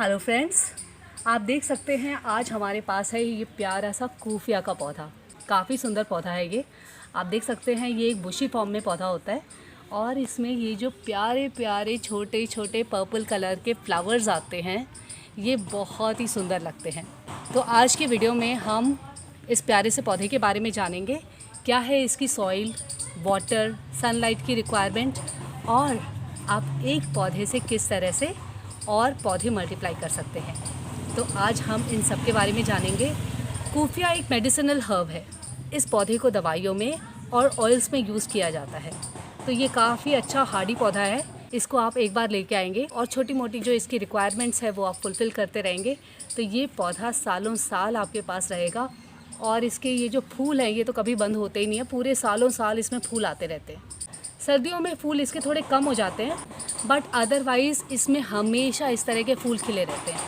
Hello friends, आप देख सकते हैं आज हमारे पास है ये प्यारा सा कूफिया का पौधा। काफ़ी सुंदर पौधा है ये। आप देख सकते हैं ये एक बुशी फॉर्म में पौधा होता है और इसमें ये जो प्यारे प्यारे छोटे छोटे पर्पल कलर के फ्लावर्स आते हैं ये बहुत ही सुंदर लगते हैं। तो आज के वीडियो में हम इस प्यारे से पौधे के बारे में जानेंगे। क्या है इसकी सॉइल, वाटर, सनलाइट की रिक्वायरमेंट और आप एक पौधे से किस तरह से और पौधे मल्टीप्लाई कर सकते हैं। तो आज हम इन सब के बारे में जानेंगे। कूफिया एक मेडिसिनल हर्ब है। इस पौधे को दवाइयों में और ऑयल्स में यूज़ किया जाता है। तो ये काफ़ी अच्छा हार्डी पौधा है। इसको आप एक बार लेके आएंगे और छोटी मोटी जो इसकी रिक्वायरमेंट्स है वो आप फुलफ़िल करते रहेंगे तो ये पौधा सालों साल आपके पास रहेगा। और इसके ये जो फूल हैं ये तो कभी बंद होते ही नहीं है, पूरे सालों साल इसमें फूल आते रहते हैं। सर्दियों में फूल इसके थोड़े कम हो जाते हैं बट अदरवाइज़ इसमें हमेशा इस तरह के फूल खिले रहते हैं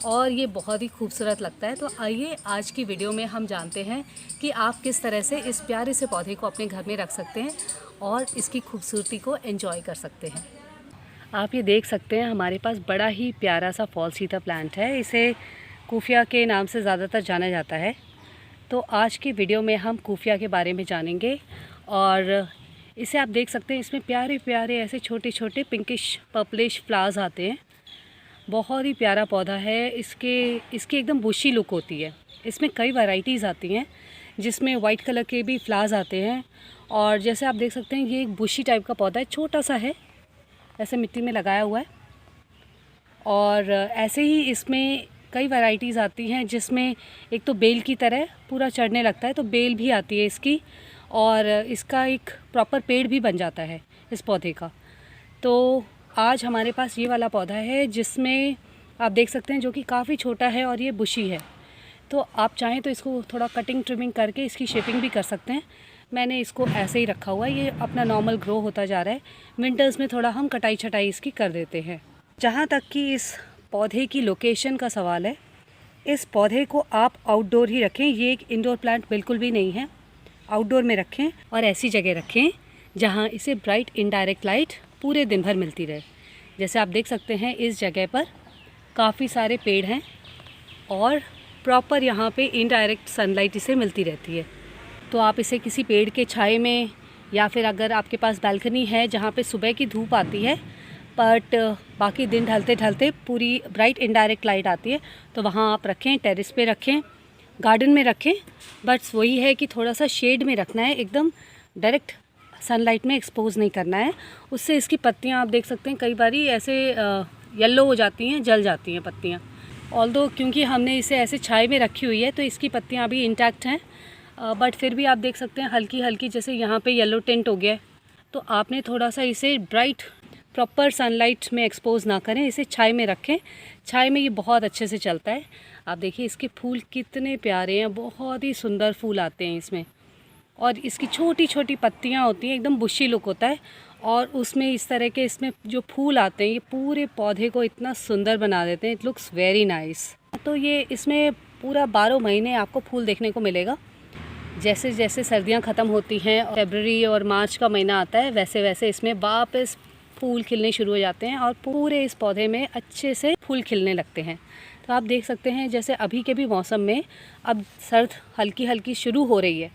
और ये बहुत ही खूबसूरत लगता है। तो आइए आज की वीडियो में हम जानते हैं कि आप किस तरह से इस प्यारे से पौधे को अपने घर में रख सकते हैं और इसकी खूबसूरती को एंजॉय कर सकते हैं। आप ये देख सकते हैं हमारे पास बड़ा ही प्यारा सा फॉल्सीता प्लांट है। इसे कूफिया के नाम से ज़्यादातर जाना जाता है। तो आज की वीडियो में हम कूफिया के बारे में जानेंगे और इसे आप देख सकते हैं इसमें प्यारे प्यारे ऐसे छोटे छोटे पिंकिश पर्पलिश फ्लावर्स आते हैं। बहुत ही प्यारा पौधा है। इसकी एकदम बुशी लुक होती है। इसमें कई वैरायटीज़ आती हैं जिसमें वाइट कलर के भी फ्लावर्स आते हैं और जैसे आप देख सकते हैं ये एक बुशी टाइप का पौधा है, छोटा सा है, ऐसे मिट्टी में लगाया हुआ है। और ऐसे ही इसमें कई वैरायटीज़ आती हैं जिसमें एक तो बेल की तरह पूरा चढ़ने लगता है, तो बेल भी आती है इसकी और इसका एक प्रॉपर पेड़ भी बन जाता है इस पौधे का। तो आज हमारे पास ये वाला पौधा है जिसमें आप देख सकते हैं जो कि काफ़ी छोटा है और ये बुशी है। तो आप चाहें तो इसको थोड़ा कटिंग ट्रिमिंग करके इसकी शेपिंग भी कर सकते हैं। मैंने इसको ऐसे ही रखा हुआ है, ये अपना नॉर्मल ग्रो होता जा रहा है। विंटर्स में थोड़ा हम कटाई छटाई इसकी कर देते हैं। जहाँ तक कि इस पौधे की लोकेशन का सवाल है, इस पौधे को आप आउटडोर ही रखें। ये एक इंडोर प्लांट बिल्कुल भी नहीं है। आउटडोर में रखें और ऐसी जगह रखें जहां इसे ब्राइट इनडायरेक्ट लाइट पूरे दिन भर मिलती रहे। जैसे आप देख सकते हैं इस जगह पर काफ़ी सारे पेड़ हैं और प्रॉपर यहाँ पे इनडायरेक्ट सनलाइट इसे मिलती रहती है। तो आप इसे किसी पेड़ के छाए में या फिर अगर आपके पास बालकनी है जहाँ पे सुबह की धूप आती है बट बाकी दिन ढलते ढलते पूरी ब्राइट इनडायरेक्ट लाइट आती है, तो वहाँ आप रखें, टेरेस पे रखें, गार्डन में रखें। बट वही है कि थोड़ा सा शेड में रखना है, एकदम डायरेक्ट सनलाइट में एक्सपोज नहीं करना है। उससे इसकी पत्तियां आप देख सकते हैं कई बारी ऐसे येलो हो जाती हैं, जल जाती हैं पत्तियां। ऑल्दो क्योंकि हमने इसे ऐसे छाए में रखी हुई है तो इसकी पत्तियां अभी इंटैक्ट हैं बट फिर भी आप देख सकते हैं हल्की हल्की जैसे यहाँ पे येलो टिंट हो गया है। तो आपने थोड़ा सा इसे ब्राइट प्रॉपर सनलाइट में एक्सपोज ना करें, इसे छाए में रखें। छाए में ये बहुत अच्छे से चलता है। आप देखिए इसके फूल कितने प्यारे हैं, बहुत ही सुंदर फूल आते हैं इसमें और इसकी छोटी छोटी पत्तियां होती हैं, एकदम बुशी लुक होता है और उसमें इस तरह के इसमें जो फूल आते हैं ये पूरे पौधे को इतना सुंदर बना देते हैं। It looks very nice. तो ये इसमें पूरा 12 महीने आपको फूल देखने को मिलेगा। जैसे जैसे सर्दियाँ ख़त्म होती हैं, फरवरी और मार्च का महीना आता है, वैसे वैसे इसमें वापस फूल खिलने शुरू हो जाते हैं और पूरे इस पौधे में अच्छे से फूल खिलने लगते हैं। तो आप देख सकते हैं जैसे अभी के भी मौसम में अब सर्द हल्की हल्की शुरू हो रही है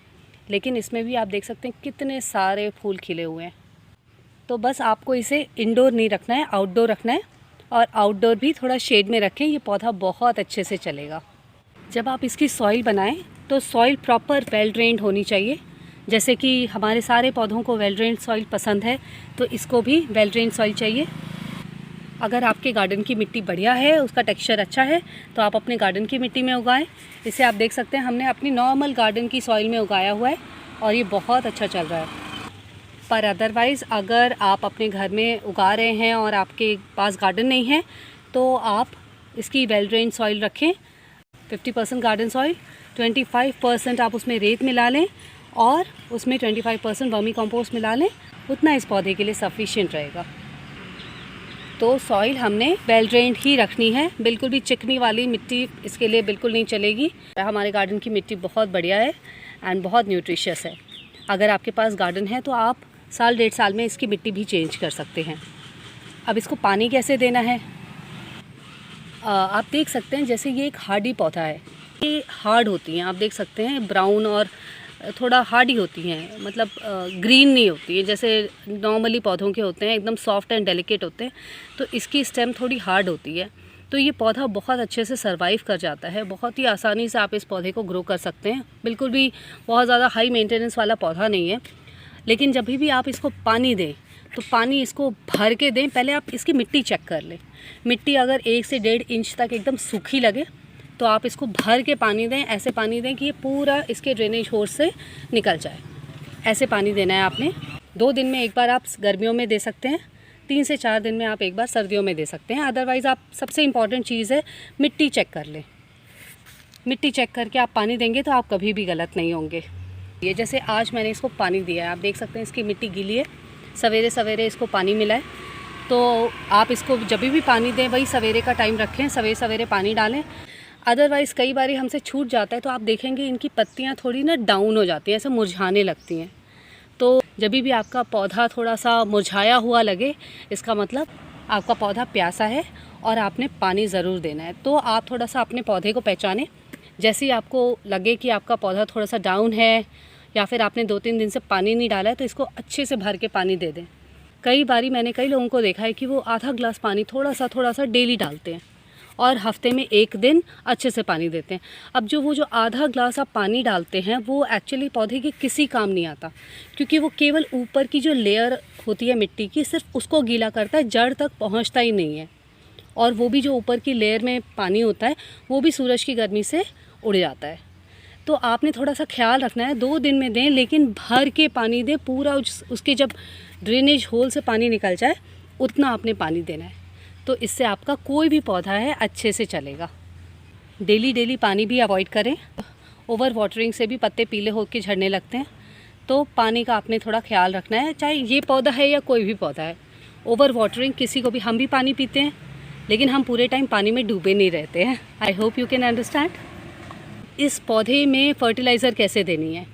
लेकिन इसमें भी आप देख सकते हैं कितने सारे फूल खिले हुए हैं। तो बस आपको इसे इंडोर नहीं रखना है, आउटडोर रखना है और आउटडोर भी थोड़ा शेड में रखें, ये पौधा बहुत अच्छे से चलेगा। जब आप इसकी सॉइल बनाएं तो सॉइल प्रॉपर वेल ड्रेन्ड होनी चाहिए। जैसे कि हमारे सारे पौधों को वेल ड्रेन्ड सॉइल पसंद है तो इसको भी वेल ड्रेन्ड सॉइल चाहिए। अगर आपके गार्डन की मिट्टी बढ़िया है, उसका टेक्सचर अच्छा है, तो आप अपने गार्डन की मिट्टी में उगाएं। इसे आप देख सकते हैं हमने अपनी नॉर्मल गार्डन की सॉइल में उगाया हुआ है और ये बहुत अच्छा चल रहा है। पर अदरवाइज़ अगर आप अपने घर में उगा रहे हैं और आपके पास गार्डन नहीं है तो आप इसकी वेल ड्रेन्ड सॉइल रखें। 50% गार्डन सॉइल, 25% आप उसमें रेत मिला लें और उसमें 25% वर्मी कंपोस्ट मिला लें। उतना इस पौधे के लिए सफिशिएंट रहेगा। तो सॉइल हमने वेल ड्रेन्ड ही रखनी है, बिल्कुल भी चिकनी वाली मिट्टी इसके लिए बिल्कुल नहीं चलेगी। हमारे गार्डन की मिट्टी बहुत बढ़िया है एंड बहुत न्यूट्रिशियस है। अगर आपके पास गार्डन है तो आप साल 1.5 साल में इसकी मिट्टी भी चेंज कर सकते हैं। अब इसको पानी कैसे देना है, आप देख सकते हैं जैसे ये एक हार्डी पौधा है, ये हार्ड होती हैं, आप देख सकते हैं ब्राउन और थोड़ा हार्डी होती हैं, मतलब ग्रीन नहीं होती है जैसे नॉर्मली पौधों के होते हैं, एकदम सॉफ्ट एंड डेलिकेट होते हैं। तो इसकी स्टेम थोड़ी हार्ड होती है, तो ये पौधा बहुत अच्छे से सर्वाइव कर जाता है। बहुत ही आसानी से आप इस पौधे को ग्रो कर सकते हैं, बिल्कुल भी बहुत ज़्यादा हाई मेंटेनेंस वाला पौधा नहीं है। लेकिन जब भी आप इसको पानी दें तो पानी इसको भर के दें। पहले आप इसकी मिट्टी चेक कर लें, मिट्टी अगर 1 से 1.5 इंच तक एकदम सूखी लगे तो आप इसको भर के पानी दें। ऐसे पानी दें कि ये पूरा इसके ड्रेनेज होर्स से निकल जाए, ऐसे पानी देना है आपने। 2 दिन में एक बार आप गर्मियों में दे सकते हैं, 3 से 4 दिन में आप एक बार सर्दियों में दे सकते हैं। अदरवाइज़ आप, सबसे इम्पॉर्टेंट चीज़ है मिट्टी चेक कर लें। मिट्टी चेक करके आप पानी देंगे तो आप कभी भी गलत नहीं होंगे। ये जैसे आज मैंने इसको पानी दिया है, आप देख सकते हैं इसकी मिट्टी गीली है, सवेरे सवेरे इसको पानी मिला है। तो आप इसको जब भी पानी दें वही सवेरे का टाइम रखें, सवेरे सवेरे पानी डालें। अदरवाइज़ कई बार हमसे छूट जाता है तो आप देखेंगे इनकी पत्तियाँ थोड़ी ना डाउन हो जाती हैं, ऐसे मुरझाने लगती हैं। तो जब भी आपका पौधा थोड़ा सा मुरझाया हुआ लगे, इसका मतलब आपका पौधा प्यासा है और आपने पानी ज़रूर देना है। तो आप थोड़ा सा अपने पौधे को पहचानें, जैसे ही आपको लगे कि आपका पौधा थोड़ा सा डाउन है या फिर आपने 2-3 दिन से पानी नहीं डाला है तो इसको अच्छे से भर के पानी दे दें। कई बारी मैंने कई लोगों को देखा है कि वो आधा ग्लास पानी थोड़ा सा डेली डालते हैं और हफ्ते में 1 दिन अच्छे से पानी देते हैं। अब वो जो आधा ग्लास आप पानी डालते हैं वो एक्चुअली पौधे के किसी काम नहीं आता, क्योंकि वो केवल ऊपर की जो लेयर होती है मिट्टी की, सिर्फ उसको गीला करता है, जड़ तक पहुंचता ही नहीं है। और वो भी जो ऊपर की लेयर में पानी होता है वो भी सूरज की गर्मी से उड़ जाता है। तो आपने थोड़ा सा ख्याल रखना है, 2 दिन में दें लेकिन भर के पानी दें, पूरा उसके जब ड्रेनेज होल से पानी निकल जाए उतना आपने पानी देना है। तो इससे आपका कोई भी पौधा है अच्छे से चलेगा। डेली पानी भी अवॉइड करें, ओवर वाटरिंग से भी पत्ते पीले होकर झड़ने लगते हैं। तो पानी का आपने थोड़ा ख्याल रखना है, चाहे ये पौधा है या कोई भी पौधा है। ओवर वाटरिंग किसी को भी, हम भी पानी पीते हैं लेकिन हम पूरे टाइम पानी में डूबे नहीं रहते हैं। I hope you can understand. इस पौधे में फर्टिलाइज़र कैसे देनी है।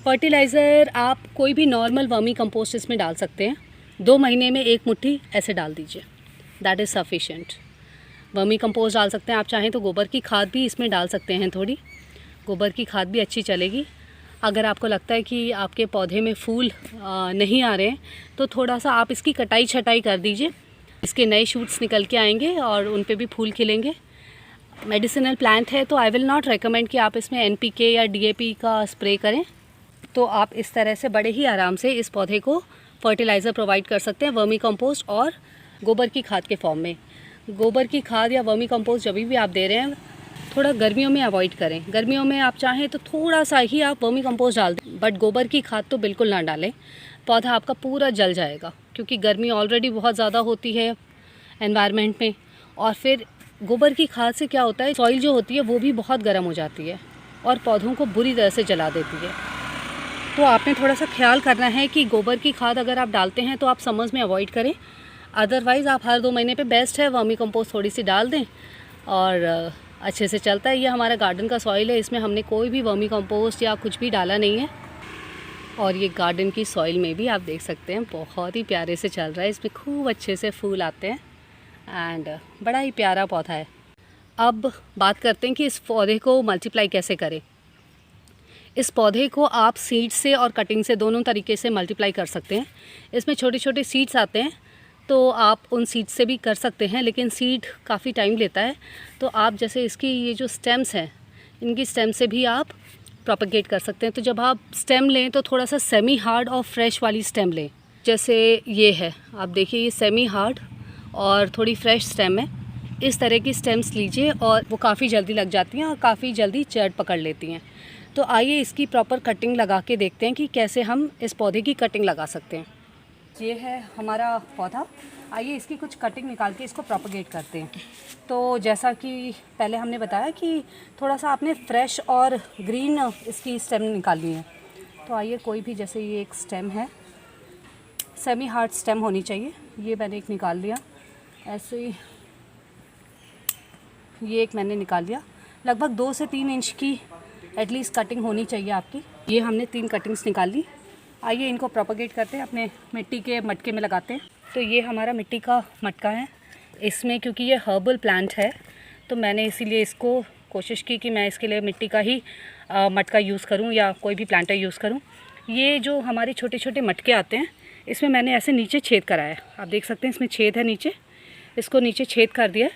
फर्टिलाइज़र आप कोई भी नॉर्मल वर्मी कंपोस्ट इसमें डाल सकते हैं। 2 महीने में 1 मुट्ठी ऐसे डाल दीजिए, that is sufficient. Vermi compost डाल सकते हैं, आप चाहें तो गोबर की खाद भी इसमें डाल सकते हैं, थोड़ी गोबर की खाद भी अच्छी चलेगी। अगर आपको लगता है कि आपके पौधे में फूल नहीं आ रहे हैं तो थोड़ा सा आप इसकी कटाई छटाई कर दीजिए, इसके नए शूट्स निकल के आएंगे और उन पे भी फूल खिलेंगे। मेडिसिनल प्लांट है तो आई विल नॉट रेकमेंड कि आप इसमें NPK या DAP का स्प्रे करें। तो आप इस तरह से बड़े ही आराम से इस पौधे को फर्टिलाइज़र प्रोवाइड कर सकते हैं, वर्मी कंपोस्ट और गोबर की खाद के फॉर्म में। गोबर की खाद या वर्मी कंपोस्ट जब भी आप दे रहे हैं थोड़ा गर्मियों में अवॉइड करें। गर्मियों में आप चाहें तो थोड़ा सा ही आप वर्मी कंपोस्ट डाल दें, बट गोबर की खाद तो बिल्कुल ना डालें, पौधा आपका पूरा जल जाएगा, क्योंकि गर्मी ऑलरेडी बहुत ज़्यादा होती है एनवायरनमेंट में। और फिर गोबर की खाद से क्या होता है, सॉइल जो होती है वो भी बहुत गर्म हो जाती है और पौधों को बुरी तरह से जला देती है। तो आपने थोड़ा सा ख्याल करना है कि गोबर की खाद अगर आप डालते हैं तो आप समर्स में अवॉइड करें। अदरवाइज़ आप हर 2 महीने पे बेस्ट है वर्मी कंपोस्ट थोड़ी सी डाल दें और अच्छे से चलता है। ये हमारा गार्डन का सॉइल है, इसमें हमने कोई भी वर्मी कंपोस्ट या कुछ भी डाला नहीं है। और ये गार्डन की सॉइल में भी आप देख सकते हैं बहुत ही प्यारे से चल रहा है, इसमें खूब अच्छे से फूल आते हैं एंड बड़ा ही प्यारा पौधा है। अब बात करते हैं कि इस पौधे को मल्टीप्लाई कैसे करें। इस पौधे को आप सीड से और कटिंग से दोनों तरीके से मल्टीप्लाई कर सकते हैं। इसमें छोटे छोटे सीड्स आते हैं तो आप उन सीड से भी कर सकते हैं, लेकिन सीड काफ़ी टाइम लेता है। तो आप जैसे इसकी ये जो स्टेम्स हैं, इनकी स्टेम से भी आप प्रोपेगेट कर सकते हैं। तो जब आप स्टेम लें तो थोड़ा सा सेमी हार्ड और फ्रेश वाली स्टेम लें, जैसे ये है, आप देखिए ये सेमी हार्ड और थोड़ी फ्रेश स्टेम है। इस तरह की स्टेम्स लीजिए और वो काफ़ी जल्दी लग जाती हैं और काफ़ी जल्दी जड़ पकड़ लेती हैं। तो आइए इसकी प्रॉपर कटिंग लगा के देखते हैं कि कैसे हम इस पौधे की कटिंग लगा सकते हैं। ये है हमारा पौधा, आइए इसकी कुछ कटिंग निकाल के इसको प्रोपेगेट करते हैं। तो जैसा कि पहले हमने बताया कि थोड़ा सा आपने फ्रेश और ग्रीन इसकी स्टेम निकालनी है। तो आइए कोई भी, जैसे ये एक स्टेम है, सेमी हार्ड स्टेम होनी चाहिए, ये मैंने एक निकाल लिया। ऐसे ही ये एक मैंने निकाल लिया। लगभग 2 से 3 इंच की एटलीस्ट कटिंग होनी चाहिए आपकी। ये हमने 3 कटिंग्स निकाल ली। आइए इनको प्रोपेगेट करते हैं, अपने मिट्टी के मटके में लगाते हैं। तो ये हमारा मिट्टी का मटका है, इसमें क्योंकि ये हर्बल प्लांट है तो मैंने इसीलिए इसको कोशिश की कि मैं इसके लिए मिट्टी का ही मटका यूज़ करूं या कोई भी प्लांटर यूज़ करूं। ये जो हमारे छोटे छोटे मटके आते हैं, इसमें मैंने ऐसे नीचे छेद कराया है। आप देख सकते हैं इसमें छेद है नीचे, इसको नीचे छेद कर दिया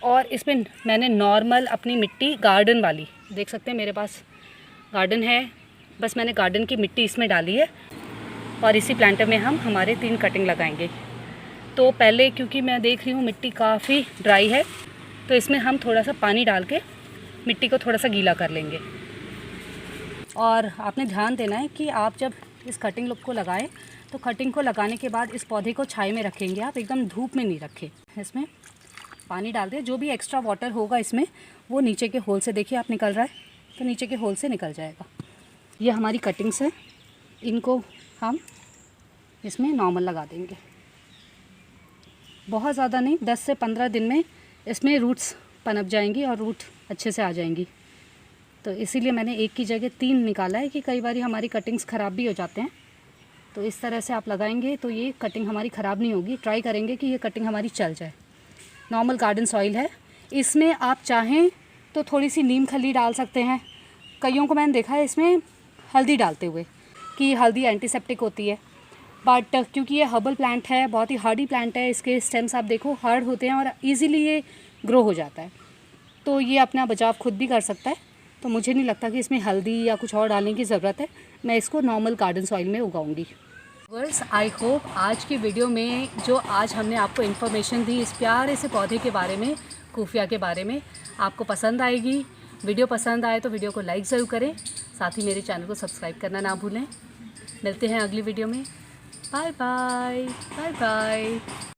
और इसमें मैंने नॉर्मल अपनी मिट्टी गार्डन वाली, देख सकते हैं मेरे पास गार्डन है, बस मैंने गार्डन की मिट्टी इसमें डाली है और इसी प्लांटर में हम हमारे 3 कटिंग लगाएंगे। तो पहले क्योंकि मैं देख रही हूँ मिट्टी काफ़ी ड्राई है, तो इसमें हम थोड़ा सा पानी डाल के मिट्टी को थोड़ा सा गीला कर लेंगे। और आपने ध्यान देना है कि आप जब इस कटिंग लुक को लगाएं तो कटिंग को लगाने के बाद इस पौधे को छाई में रखेंगे, आप एकदम धूप में नहीं रखें। इसमें पानी डाल दें, जो भी एक्स्ट्रा वाटर होगा इसमें वो नीचे के होल से, देखिए आप निकल रहा है तो नीचे के होल से निकल जाएगा। ये हमारी कटिंग्स है, इनको हम इसमें नॉर्मल लगा देंगे। बहुत ज़्यादा नहीं, 10 से 15 दिन में इसमें रूट्स पनप जाएंगी और रूट अच्छे से आ जाएंगी। तो इसीलिए मैंने एक की जगह 3 निकाला है कि कई बार हमारी कटिंग्स ख़राब भी हो जाते हैं। तो इस तरह से आप लगाएंगे तो ये कटिंग हमारी ख़राब नहीं होगी। ट्राई करेंगे कि ये कटिंग हमारी चल जाए। नॉर्मल गार्डन सॉइल है, इसमें आप चाहें तो थोड़ी सी नीम खली डाल सकते हैं। कईयों को मैंने देखा है इसमें हल्दी डालते हुए कि हल्दी एंटीसेप्टिक होती है, बट क्योंकि ये हर्बल प्लांट है, बहुत ही हार्डी प्लांट है, इसके स्टेम्स आप देखो हार्ड होते हैं और ईज़िली ये ग्रो हो जाता है, तो ये अपना बचाव खुद भी कर सकता है। तो मुझे नहीं लगता कि इसमें हल्दी या कुछ और डालने की ज़रूरत है। मैं इसको नॉर्मल गार्डन सॉइल में उगाऊंगी। वर्स, आई होप आज की वीडियो में जो आज हमने आपको इन्फॉर्मेशन दी इस प्यारे से पौधे के बारे में, कूफिया के बारे में, आपको पसंद आएगी। वीडियो पसंद आए तो वीडियो को लाइक ज़रूर करें, साथ ही मेरे चैनल को सब्सक्राइब करना ना भूलें। मिलते हैं अगली वीडियो में। Bye bye bye bye.